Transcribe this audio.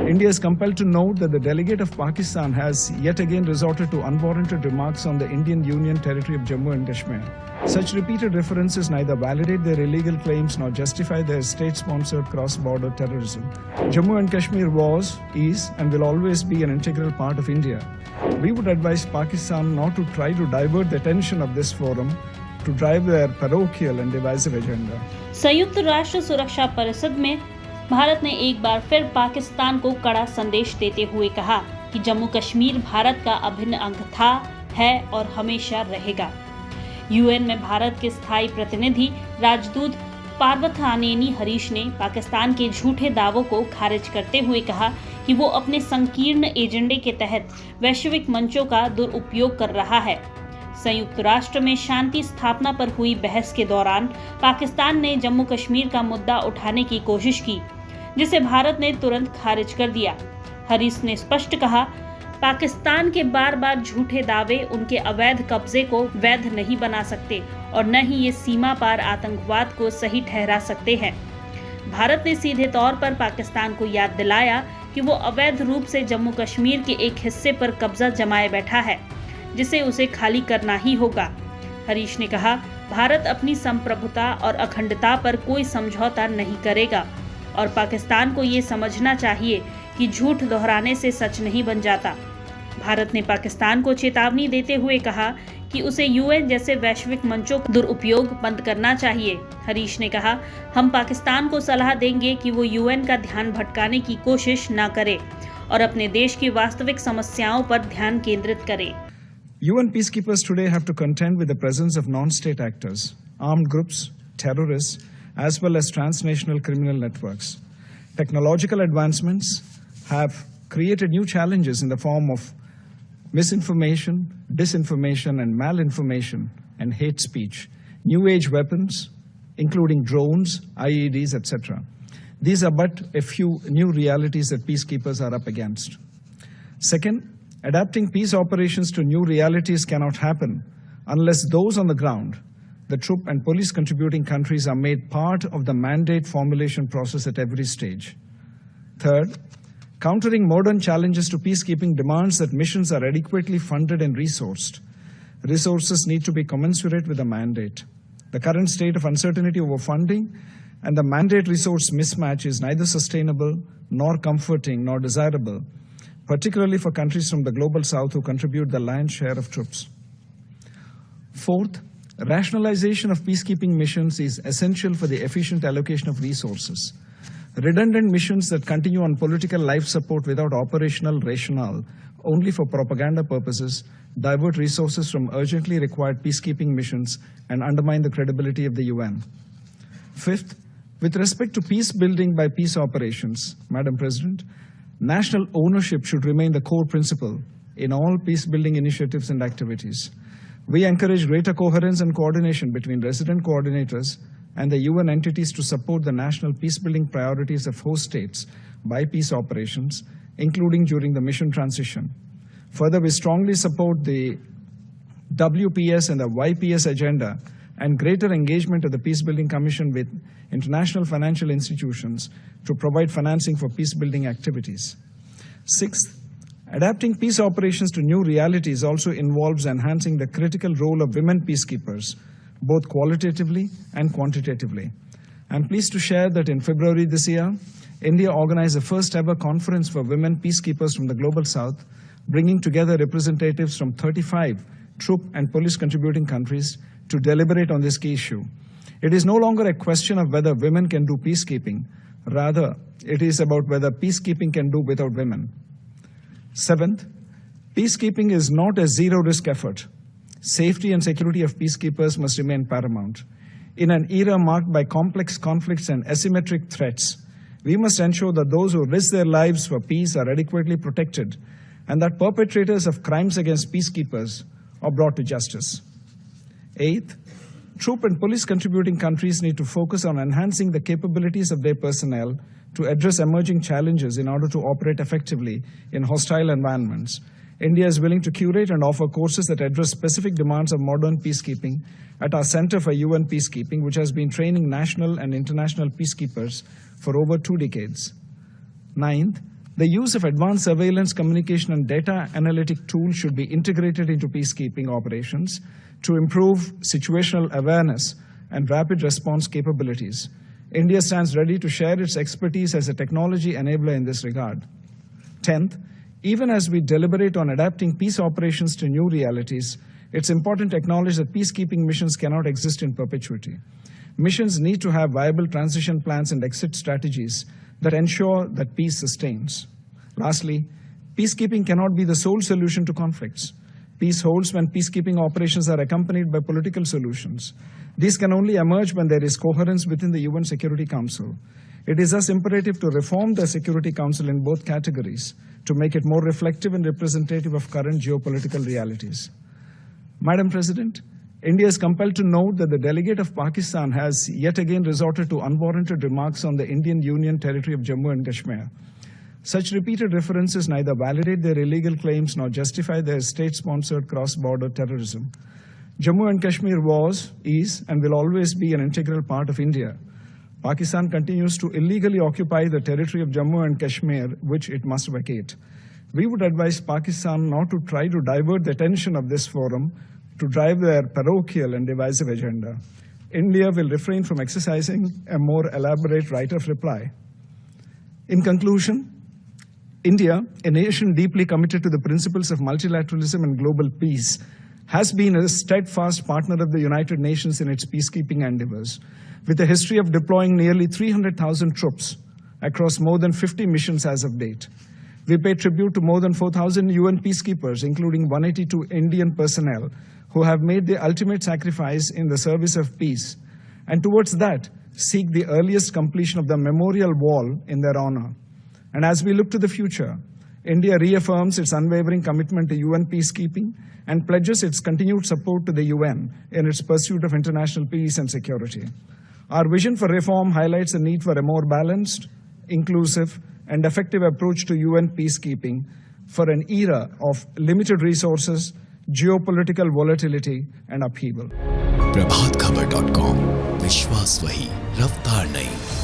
India is compelled to note that the delegate of Pakistan has yet again resorted to unwarranted remarks on the Indian Union territory of Jammu and Kashmir. Such repeated references neither validate their illegal claims nor justify their state-sponsored cross-border terrorism. Jammu and Kashmir was, is, and will always be an integral part of India. We would advise Pakistan not to try to divert the attention of this forum to drive their parochial and divisive agenda. संयुक्त राष्ट्र सुरक्षा परिषद में भारत ने एक बार फिर पाकिस्तान को कड़ा संदेश देते हुए कहा कि जम्मू कश्मीर भारत का अभिन्न अंग था, है और हमेशा रहेगा। यूएन में भारत के स्थायी प्रतिनिधि राजदूत पार्वथानेनी हरीश ने पाकिस्तान के झूठे दावों को खारिज करते हुए कहा कि वो अपने संकीर्ण एजेंडे के तहत वैश्विक मंचों का दुरुपयोग कर रहा है। संयुक्त राष्ट्र में शांति स्थापना पर हुई बहस के दौरान पाकिस्तान ने जम्मू कश्मीर का मुद्दा उठाने की कोशिश की, जिसे भारत ने तुरंत खारिज कर दिया। हरीश ने स्पष्ट कहा, पाकिस्तान के बार बार झूठे दावे उनके अवैध कब्जे को वैध नहीं बना सकते और न ही ये सीमा पार आतंकवाद को सही ठहरा सकते हैं। भारत ने सीधे तौर पर पाकिस्तान को याद दिलाया कि वो अवैध रूप से जम्मू कश्मीर के एक हिस्से पर कब्जा जमाए बैठा है, जिसे उसे खाली करना ही होगा। हरीश ने कहा, भारत अपनी संप्रभुता और अखंडता पर कोई समझौता नहीं करेगा और पाकिस्तान को ये समझना चाहिए कि झूठ दोहराने से सच नहीं बन जाता। भारत ने पाकिस्तान को चेतावनी देते हुए कहा कि उसे यूएन जैसे वैश्विक मंचों का दुरुपयोग बंद करना चाहिए। हरीश ने कहा, हम पाकिस्तान को सलाह देंगे कि वो यूएन का ध्यान भटकाने की कोशिश न करे और अपने देश की वास्तविक समस्याओं पर ध्यान केंद्रित करे। UN peacekeepers today have to contend with the presence of non-state actors, armed groups, terrorists, as well as transnational criminal networks. Technological advancements have created new challenges in the form of misinformation, disinformation, and malinformation and hate speech, new age weapons, including drones, IEDs, etc. These are but a few new realities that peacekeepers are up against. Second, adapting peace operations to new realities cannot happen unless those on the ground, the troop and police contributing countries, are made part of the mandate formulation process at every stage. Third, countering modern challenges to peacekeeping demands that missions are adequately funded and resourced. Resources need to be commensurate with the mandate. The current state of uncertainty over funding and the mandate resource mismatch is neither sustainable nor comforting nor desirable, particularly for countries from the global south who contribute the lion's share of troops. Fourth, rationalization of peacekeeping missions is essential for the efficient allocation of resources. Redundant missions that continue on political life support without operational rationale only for propaganda purposes divert resources from urgently required peacekeeping missions and undermine the credibility of the UN. Fifth, with respect to peace building by peace operations, Madam President, national ownership should remain the core principle in all peace-building initiatives and activities. We encourage greater coherence and coordination between resident coordinators and the UN entities to support the national peace-building priorities of host states by peace operations, including during the mission transition. Further, we strongly support the WPS and the YPS agenda and greater engagement of the Peacebuilding Commission with international financial institutions to provide financing for peace-building activities. Sixth, adapting peace operations to new realities also involves enhancing the critical role of women peacekeepers, both qualitatively and quantitatively. I'm pleased to share that in February this year, India organized the first ever conference for women peacekeepers from the Global South, bringing together representatives from 35 troop and police contributing countries to deliberate on this key issue. It is no longer a question of whether women can do peacekeeping. Rather, it is about whether peacekeeping can do without women. Seventh, peacekeeping is not a zero-risk effort. Safety and security of peacekeepers must remain paramount. In an era marked by complex conflicts and asymmetric threats, we must ensure that those who risk their lives for peace are adequately protected and that perpetrators of crimes against peacekeepers are brought to justice. Eighth, troop and police contributing countries need to focus on enhancing the capabilities of their personnel to address emerging challenges in order to operate effectively in hostile environments. India is willing to curate and offer courses that address specific demands of modern peacekeeping at our Center for UN Peacekeeping, which has been training national and international peacekeepers for over 2 decades. Ninth, The use of advanced surveillance, communication, and data analytic tools should be integrated into peacekeeping operations to improve situational awareness and rapid response capabilities. India stands ready to share its expertise as a technology enabler in this regard. 10th, even as we deliberate on adapting peace operations to new realities, it's important to acknowledge that peacekeeping missions cannot exist in perpetuity. Missions need to have viable transition plans and exit strategies that ensure that peace sustains. Lastly, peacekeeping cannot be the sole solution to conflicts. Peace holds when peacekeeping operations are accompanied by political solutions. These can only emerge when there is coherence within the UN Security Council. It is thus imperative to reform the Security Council in both categories to make it more reflective and representative of current geopolitical realities. Madam President, India is compelled to note that the delegate of Pakistan has yet again resorted to unwarranted remarks on the Indian Union territory of Jammu and Kashmir. Such repeated references neither validate their illegal claims nor justify their state-sponsored cross-border terrorism. Jammu and Kashmir was, is, and will always be an integral part of India. Pakistan continues to illegally occupy the territory of Jammu and Kashmir, which it must vacate. We would advise Pakistan not to try to divert the attention of this forum to drive their parochial and divisive agenda. India will refrain from exercising a more elaborate right of reply. In conclusion, India, a nation deeply committed to the principles of multilateralism and global peace, has been a steadfast partner of the United Nations in its peacekeeping endeavors. With a history of deploying nearly 300,000 troops across more than 50 missions as of date, we pay tribute to more than 4,000 UN peacekeepers, including 182 Indian personnel, who have made the ultimate sacrifice in the service of peace, and towards that, seek the earliest completion of the memorial wall in their honor. And as we look to the future, India reaffirms its unwavering commitment to UN peacekeeping and pledges its continued support to the UN in its pursuit of international peace and security. Our vision for reform highlights the need for a more balanced, inclusive, and effective approach to UN peacekeeping for an era of limited resources, geopolitical volatility, and upheaval. प्रभात खबर.com, विश्वास वही, रफ्तार नहीं।